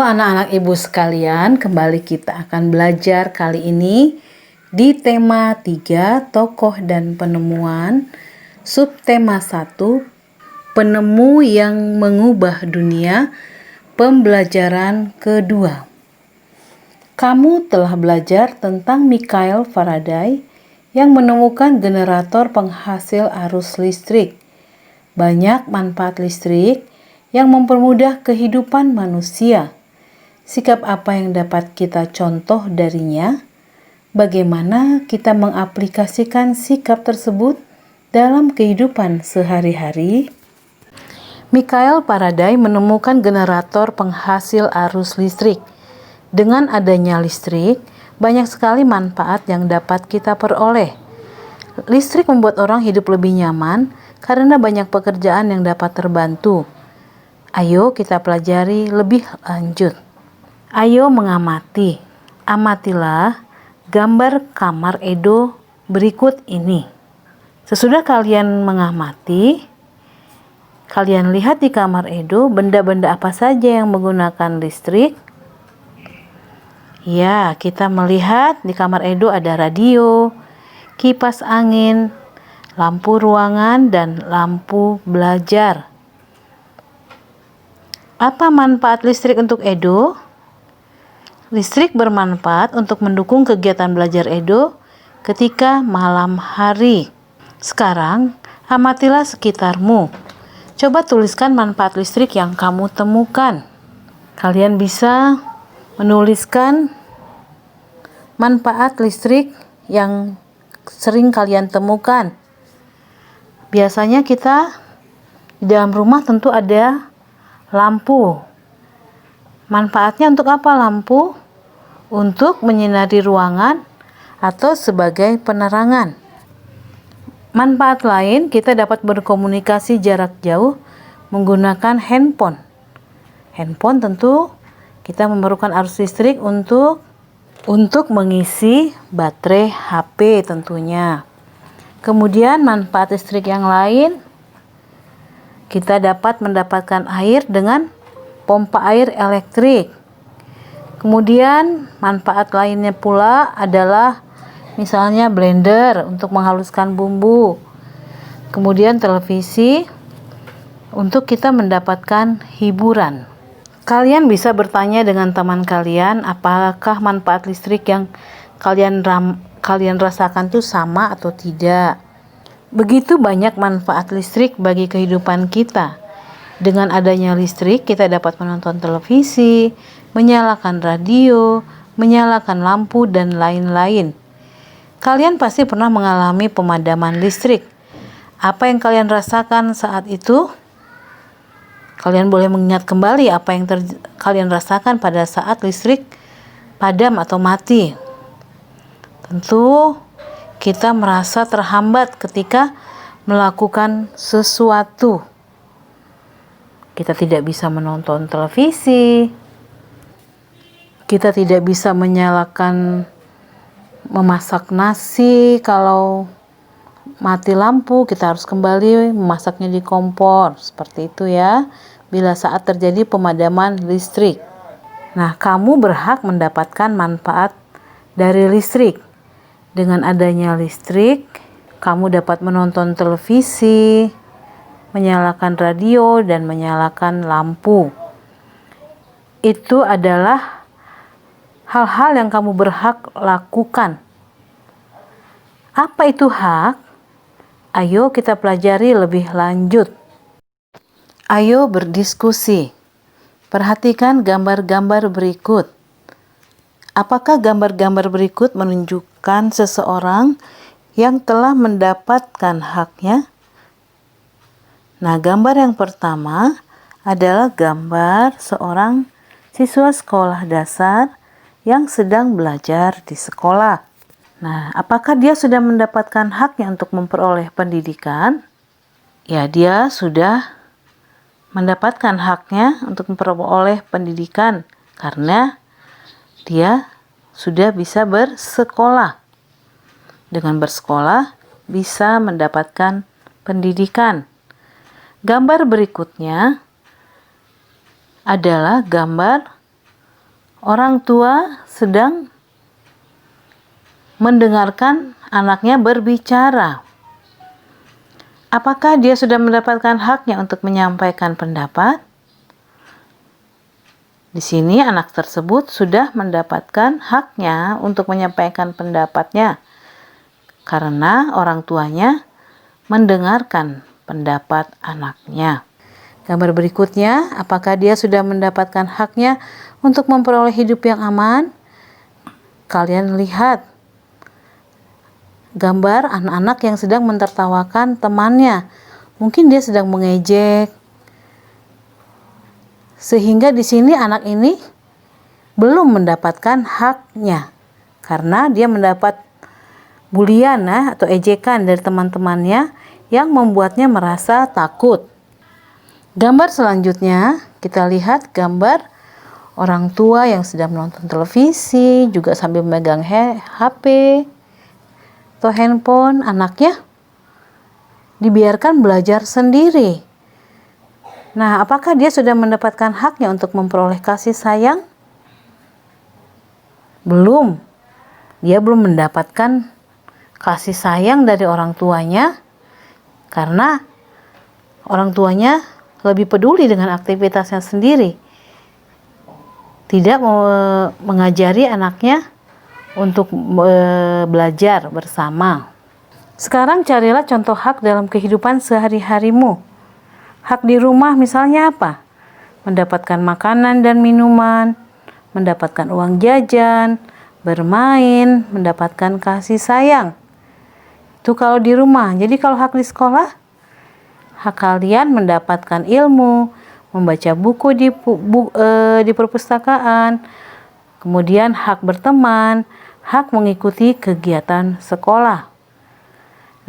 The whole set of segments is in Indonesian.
anak-anak ibu sekalian, kembali kita akan belajar kali ini di tema 3 tokoh dan penemuan, subtema 1 penemu yang mengubah dunia, pembelajaran kedua. Kamu telah belajar tentang Michael Faraday yang menemukan generator penghasil arus listrik. Banyak manfaat listrik yang mempermudah kehidupan manusia. Sikap apa yang dapat kita contoh darinya? Bagaimana kita mengaplikasikan sikap tersebut dalam kehidupan sehari-hari? Michael Faraday menemukan generator penghasil arus listrik. Dengan adanya listrik, banyak sekali manfaat yang dapat kita peroleh. Listrik membuat orang hidup lebih nyaman karena banyak pekerjaan yang dapat terbantu. Ayo kita pelajari lebih lanjut. Ayo mengamati. Amatilah gambar kamar Edo berikut ini. Sesudah kalian mengamati, kalian lihat di kamar Edo benda-benda apa saja yang menggunakan listrik? Ya, kita melihat di kamar Edo ada radio, kipas angin, lampu ruangan, dan lampu belajar. Apa manfaat listrik untuk Edo? Listrik bermanfaat untuk mendukung kegiatan belajar Edo ketika malam hari. Sekarang, amatilah sekitarmu. Coba tuliskan manfaat listrik yang kamu temukan. Kalian bisa menuliskan manfaat listrik yang sering kalian temukan. Biasanya kita di dalam rumah tentu ada lampu. Manfaatnya untuk apa lampu? Untuk menyinari ruangan atau sebagai penerangan. Manfaat lain, kita dapat berkomunikasi jarak jauh menggunakan handphone. Handphone tentu kita memerlukan arus listrik untuk mengisi baterai HP tentunya. Kemudian manfaat listrik yang lain, kita dapat mendapatkan air dengan pompa air elektrik. Kemudian manfaat lainnya pula adalah misalnya blender untuk menghaluskan bumbu. Kemudian televisi untuk kita mendapatkan hiburan. Kalian bisa bertanya dengan teman kalian, apakah manfaat listrik yang kalian rasakan itu sama atau tidak. Begitu banyak manfaat listrik bagi kehidupan kita. Dengan adanya listrik, kita dapat menonton televisi, menyalakan radio, menyalakan lampu, dan lain-lain. Kalian pasti pernah mengalami pemadaman listrik. Apa yang kalian rasakan saat itu? Kalian boleh mengingat kembali apa yang kalian rasakan pada saat listrik padam atau mati. Tentu kita merasa terhambat ketika melakukan sesuatu. Kita tidak bisa menonton televisi. Kita tidak bisa memasak nasi kalau mati lampu, kita harus kembali memasaknya di kompor. Seperti itu ya, bila saat terjadi pemadaman listrik. Nah, kamu berhak mendapatkan manfaat dari listrik. Dengan adanya listrik, kamu dapat menonton televisi, menyalakan radio, dan menyalakan lampu. Itu adalah hal-hal yang kamu berhak lakukan. Apa itu hak? Ayo kita pelajari lebih lanjut. Ayo berdiskusi. Perhatikan gambar-gambar berikut. Apakah gambar-gambar berikut menunjukkan seseorang yang telah mendapatkan haknya? Nah, gambar yang pertama adalah gambar seorang siswa sekolah dasar yang sedang belajar di sekolah. Nah, apakah dia sudah mendapatkan haknya untuk memperoleh pendidikan? Ya, dia sudah mendapatkan haknya untuk memperoleh pendidikan karena dia sudah bisa bersekolah. Dengan bersekolah bisa mendapatkan pendidikan. Gambar berikutnya adalah gambar Orang tua sedang mendengarkan anaknya berbicara. Apakah dia sudah mendapatkan haknya untuk menyampaikan pendapat? Di sini anak tersebut sudah mendapatkan haknya untuk menyampaikan pendapatnya karena orang tuanya mendengarkan pendapat anaknya. Gambar berikutnya, apakah dia sudah mendapatkan haknya untuk memperoleh hidup yang aman? Kalian lihat gambar anak-anak yang sedang mentertawakan temannya. Mungkin dia sedang mengejek. Sehingga di sini anak ini belum mendapatkan haknya karena dia mendapat bulian atau ejekan dari teman-temannya yang membuatnya merasa takut. Gambar selanjutnya, kita lihat gambar orang tua yang sedang menonton televisi juga sambil memegang HP atau handphone. Anaknya dibiarkan belajar sendiri. Nah, apakah dia sudah mendapatkan haknya untuk memperoleh kasih sayang? Belum. Dia belum mendapatkan kasih sayang dari orang tuanya karena orang tuanya lebih peduli dengan aktivitasnya sendiri. Tidak mengajari anaknya untuk belajar bersama. Sekarang carilah contoh hak dalam kehidupan sehari-harimu. Hak di rumah misalnya apa? Mendapatkan makanan dan minuman, mendapatkan uang jajan, bermain, mendapatkan kasih sayang. Itu kalau di rumah. Jadi kalau hak di sekolah, hak kalian mendapatkan ilmu, membaca buku di perpustakaan, kemudian hak berteman, hak mengikuti kegiatan sekolah.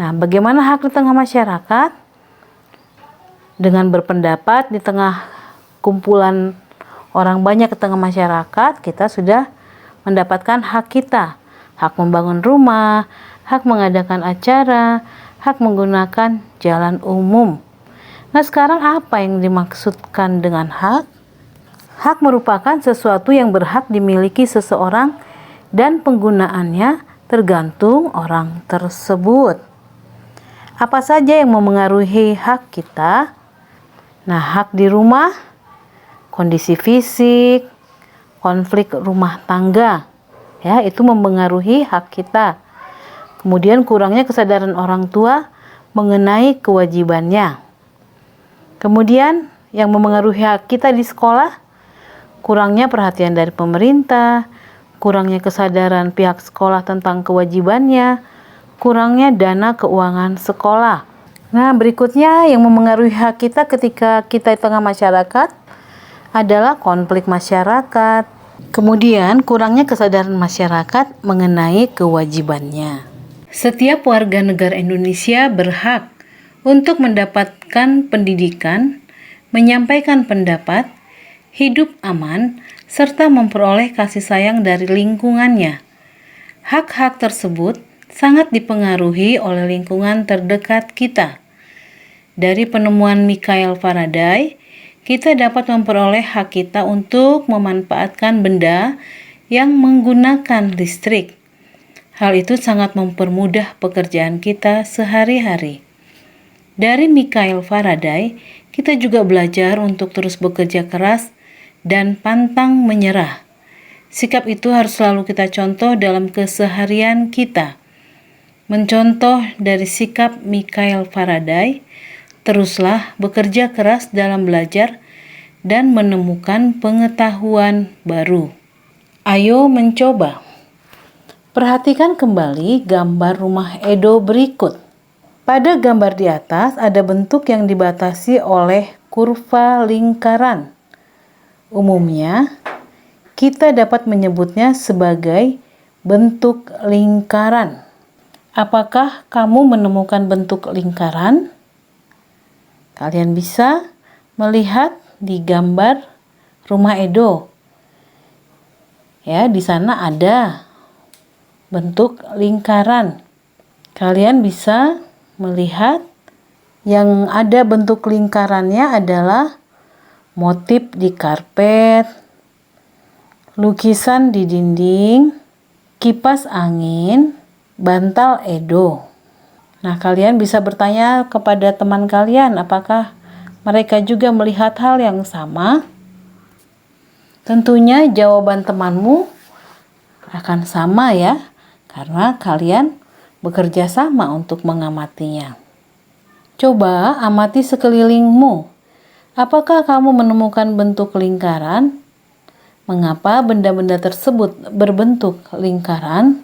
Nah, bagaimana hak di tengah masyarakat? Dengan berpendapat di tengah kumpulan orang banyak di tengah masyarakat, kita sudah mendapatkan hak kita. Hak membangun rumah, hak mengadakan acara, hak menggunakan jalan umum. Nah, sekarang apa yang dimaksudkan dengan hak? Hak merupakan sesuatu yang berhak dimiliki seseorang dan penggunaannya tergantung orang tersebut. Apa saja yang memengaruhi hak kita? Nah, hak di rumah, kondisi fisik, konflik rumah tangga, ya, itu memengaruhi hak kita. Kemudian kurangnya kesadaran orang tua mengenai kewajibannya. Kemudian yang memengaruhi hak kita di sekolah, kurangnya perhatian dari pemerintah, kurangnya kesadaran pihak sekolah tentang kewajibannya, kurangnya dana keuangan sekolah. Nah, berikutnya yang memengaruhi hak kita ketika kita di tengah masyarakat adalah konflik masyarakat. Kemudian kurangnya kesadaran masyarakat mengenai kewajibannya. Setiap warga negara Indonesia berhak untuk mendapatkan pendidikan, menyampaikan pendapat, hidup aman, serta memperoleh kasih sayang dari lingkungannya. Hak-hak tersebut sangat dipengaruhi oleh lingkungan terdekat kita. Dari penemuan Michael Faraday, kita dapat memperoleh hak kita untuk memanfaatkan benda yang menggunakan listrik. Hal itu sangat mempermudah pekerjaan kita sehari-hari. Dari Michael Faraday, kita juga belajar untuk terus bekerja keras dan pantang menyerah. Sikap itu harus selalu kita contoh dalam keseharian kita. Mencontoh dari sikap Michael Faraday, teruslah bekerja keras dalam belajar dan menemukan pengetahuan baru. Ayo mencoba. Perhatikan kembali gambar rumah Edo berikut. Pada gambar di atas ada bentuk yang dibatasi oleh kurva lingkaran. Umumnya, kita dapat menyebutnya sebagai bentuk lingkaran. Apakah kamu menemukan bentuk lingkaran? Kalian bisa melihat di gambar rumah Edo. Ya, di sana ada bentuk lingkaran. Kalian bisa melihat yang ada bentuk lingkarannya adalah motif di karpet, lukisan di dinding, kipas angin, bantal Edo. Nah, kalian bisa bertanya kepada teman kalian apakah mereka juga melihat hal yang sama. Tentunya jawaban temanmu akan sama ya, karena kalian bekerja sama untuk mengamatinya. Coba amati sekelilingmu. Apakah kamu menemukan bentuk lingkaran? Mengapa benda-benda tersebut berbentuk lingkaran?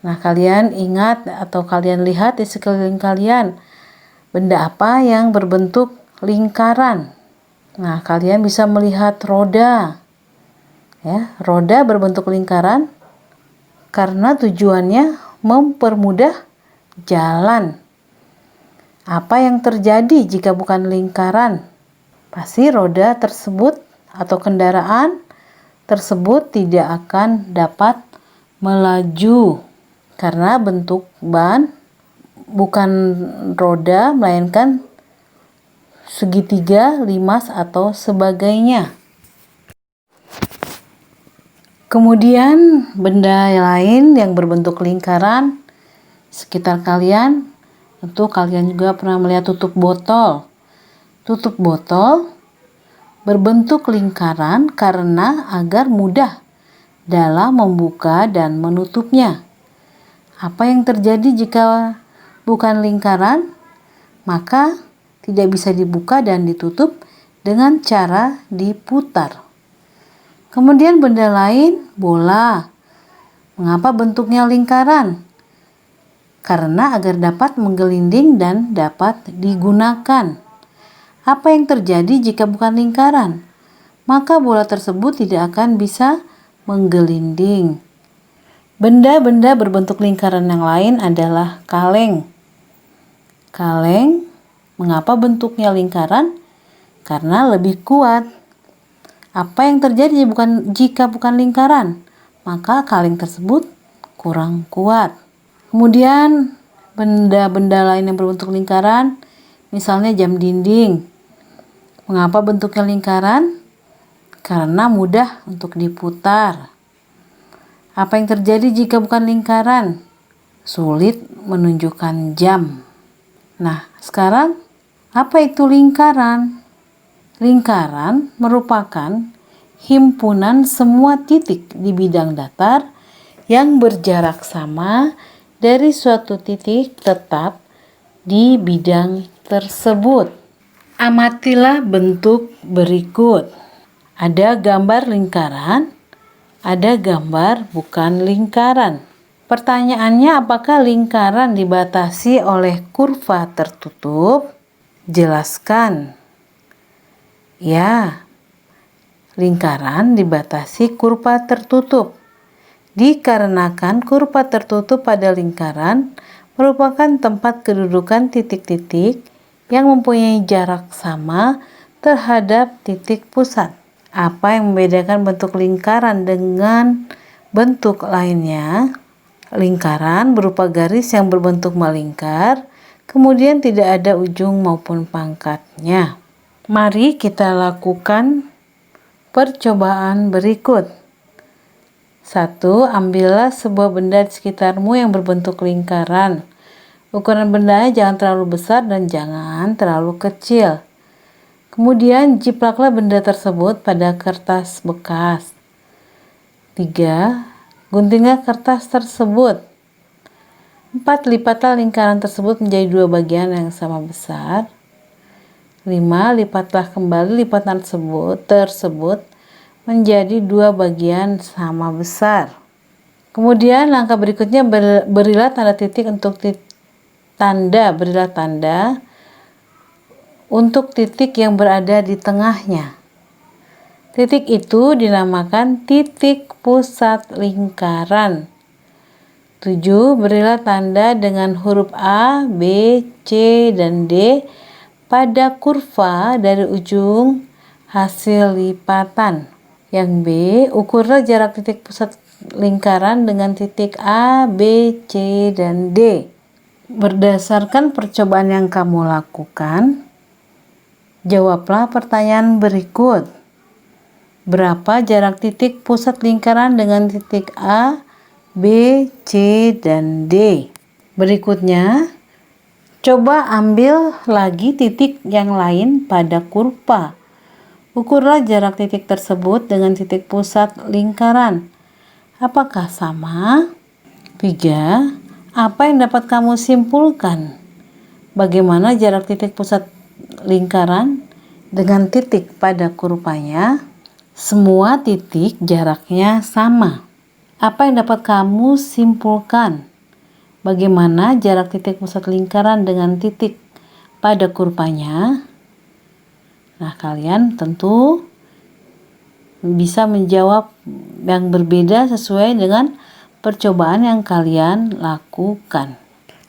Nah, kalian ingat atau kalian lihat di sekeliling kalian, benda apa yang berbentuk lingkaran? Nah, kalian bisa melihat roda. Ya, roda berbentuk lingkaran karena tujuannya mempermudah jalan. Apa yang terjadi jika bukan lingkaran? Pasti roda tersebut atau kendaraan tersebut tidak akan dapat melaju karena bentuk ban bukan roda melainkan segitiga, limas atau sebagainya. Kemudian benda lain yang berbentuk lingkaran sekitar kalian, tentu kalian juga pernah melihat tutup botol. Tutup botol berbentuk lingkaran karena agar mudah dalam membuka dan menutupnya. Apa yang terjadi jika bukan lingkaran? Maka tidak bisa dibuka dan ditutup dengan cara diputar. Kemudian benda lain, bola. Mengapa bentuknya lingkaran? Karena agar dapat menggelinding dan dapat digunakan. Apa yang terjadi jika bukan lingkaran? Maka bola tersebut tidak akan bisa menggelinding. Benda-benda berbentuk lingkaran yang lain adalah kaleng. Kaleng, mengapa bentuknya lingkaran? Karena lebih kuat. Apa yang terjadi jika bukan lingkaran? Maka kaleng tersebut kurang kuat. Kemudian benda-benda lain yang berbentuk lingkaran, misalnya jam dinding. Mengapa bentuknya lingkaran? Karena mudah untuk diputar. Apa yang terjadi jika bukan lingkaran? Sulit menunjukkan jam. Nah, sekarang apa itu lingkaran? Lingkaran merupakan himpunan semua titik di bidang datar yang berjarak sama dari suatu titik tetap di bidang tersebut. Amatilah bentuk berikut. Ada gambar lingkaran, ada gambar bukan lingkaran. Pertanyaannya, apakah lingkaran dibatasi oleh kurva tertutup? Jelaskan. Ya, lingkaran dibatasi kurva tertutup. Dikarenakan kurva tertutup pada lingkaran merupakan tempat kedudukan titik-titik yang mempunyai jarak sama terhadap titik pusat. Apa yang membedakan bentuk lingkaran dengan bentuk lainnya? Lingkaran berupa garis yang berbentuk melingkar, kemudian tidak ada ujung maupun pangkatnya. Mari kita lakukan percobaan berikut. 1. Ambillah sebuah benda di sekitarmu yang berbentuk lingkaran. Ukuran bendanya jangan terlalu besar dan jangan terlalu kecil. Kemudian jiplaklah benda tersebut pada kertas bekas. 3. Guntinglah kertas tersebut. 4. Lipatlah lingkaran tersebut menjadi 2 bagian yang sama besar. 5. Lipatlah kembali lipatan tersebut menjadi 2 bagian sama besar. Kemudian langkah berikutnya berilah tanda titik untuk berilah tanda untuk titik yang berada di tengahnya. Titik itu dinamakan titik pusat lingkaran. 7. Berilah tanda dengan huruf A, B, C, dan D pada kurva dari ujung hasil lipatan. Yang B, ukurlah jarak titik pusat lingkaran dengan titik A, B, C, dan D. Berdasarkan percobaan yang kamu lakukan, jawablah pertanyaan berikut. Berapa jarak titik pusat lingkaran dengan titik A, B, C, dan D? Berikutnya, coba ambil lagi titik yang lain pada kurva. Ukurlah jarak titik tersebut dengan titik pusat lingkaran. Apakah sama? 3. Apa yang dapat kamu simpulkan? Bagaimana jarak titik pusat lingkaran dengan titik pada kurvanya? Semua titik jaraknya sama. Apa yang dapat kamu simpulkan? Bagaimana jarak titik pusat lingkaran dengan titik pada kurvanya? Nah, kalian tentu bisa menjawab yang berbeda sesuai dengan percobaan yang kalian lakukan.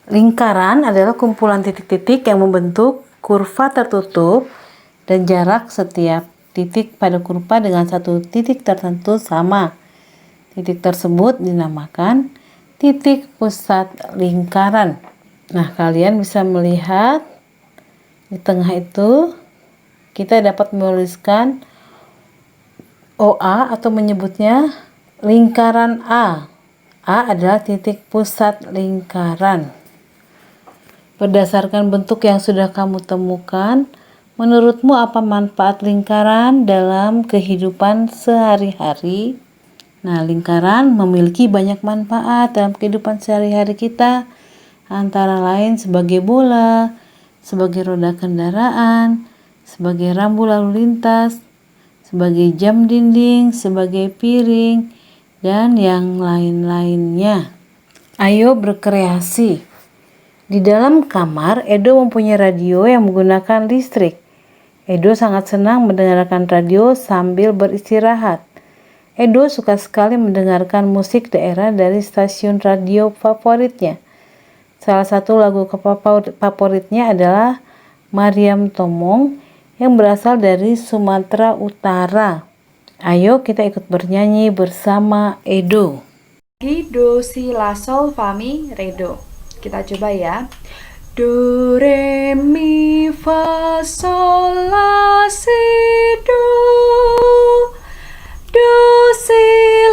Lingkaran adalah kumpulan titik-titik yang membentuk kurva tertutup dan jarak setiap titik pada kurva dengan satu titik tertentu sama. Titik tersebut dinamakan titik pusat lingkaran. Nah, kalian bisa melihat di tengah itu kita dapat menuliskan OA atau menyebutnya lingkaran A. A adalah titik pusat lingkaran. Berdasarkan bentuk yang sudah kamu temukan, menurutmu apa manfaat lingkaran dalam kehidupan sehari-hari? Nah, lingkaran memiliki banyak manfaat dalam kehidupan sehari-hari kita, antara lain sebagai bola, sebagai roda kendaraan, sebagai rambu lalu lintas, sebagai jam dinding, sebagai piring, dan yang lain-lainnya. Ayo berkreasi. Di dalam kamar, Edo mempunyai radio yang menggunakan listrik. Edo sangat senang mendengarkan radio sambil beristirahat. Edo suka sekali mendengarkan musik daerah dari stasiun radio favoritnya. Salah satu lagu favoritnya adalah Mariam Tomong yang berasal dari Sumatera Utara. Ayo kita ikut bernyanyi bersama Edo. Do, si, la, sol, fa, mi, re, do. Kita coba ya. Do, re, mi, fa, sol, la, si, do. Do, si,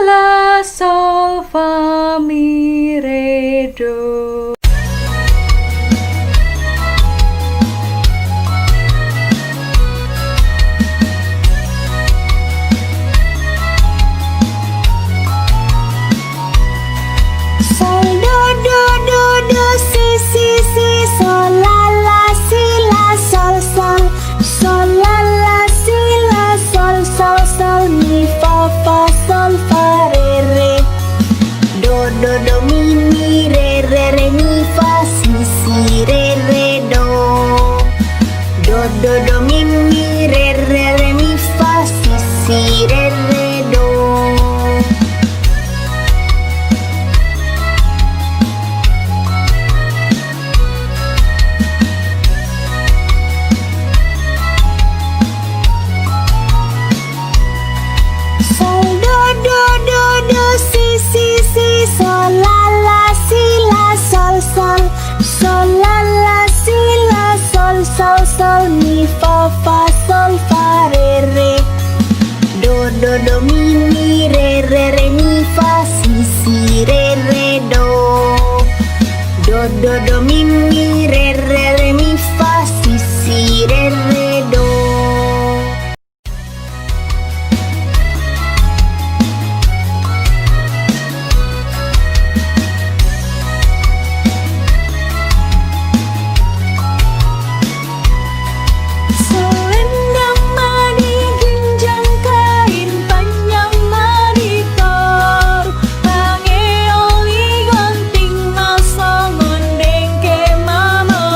la, sol, fa, mi, re, do. Sol do do do do si sol la si la sol sol sol la si la sol sol sol mi fa sol fa re do do do mi re mi fa si re do do do mi re mi fa si re do. Sol do do do do si sol la si la sol sol sol la si la sol sol sol mi fa sol fa re do do mi re mi fa si re do do mi re mi fa si re do. Selendang mani genjang kain panjang mani tor pange oli gonting masa ngondeng ke mama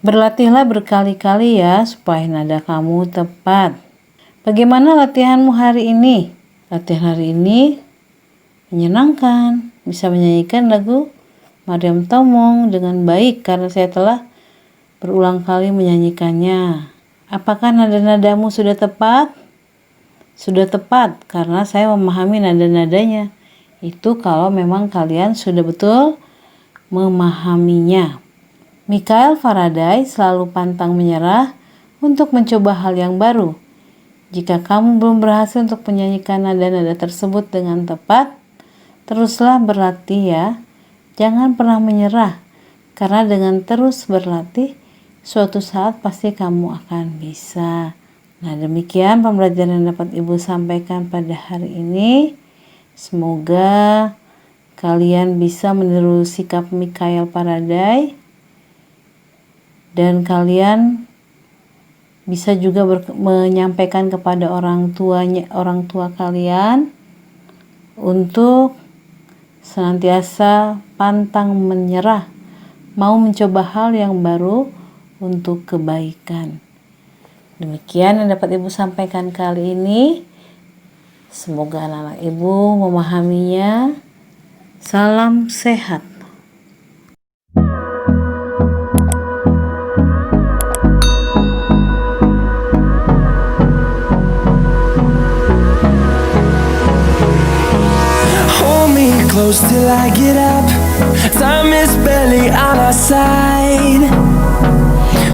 Berlatihlah berkali-kali ya supaya nada kamu tepat. Bagaimana latihanmu hari ini? Latihan hari ini menyenangkan. Bisa menyanyikan lagu Maryam Tomong dengan baik karena saya telah berulang kali menyanyikannya. Apakah nada-nadamu sudah tepat? Sudah tepat karena saya memahami nada-nadanya. Itu kalau memang kalian sudah betul memahaminya. Michael Faraday selalu pantang menyerah untuk mencoba hal yang baru. Jika kamu belum berhasil untuk menyanyikan nada-nada tersebut dengan tepat, teruslah berlatih ya. Jangan pernah menyerah, karena dengan terus berlatih, suatu saat pasti kamu akan bisa. Nah, demikian pembelajaran yang dapat Ibu sampaikan pada hari ini. Semoga kalian bisa meniru sikap Michael Faraday dan kalian bisa juga menyampaikan kepada orang tua kalian untuk senantiasa pantang menyerah, mau mencoba hal yang baru untuk kebaikan. Demikian yang dapat Ibu sampaikan kali ini. Semoga anak-anak Ibu memahaminya. Salam sehat. Close till I get up. Time is barely on our side.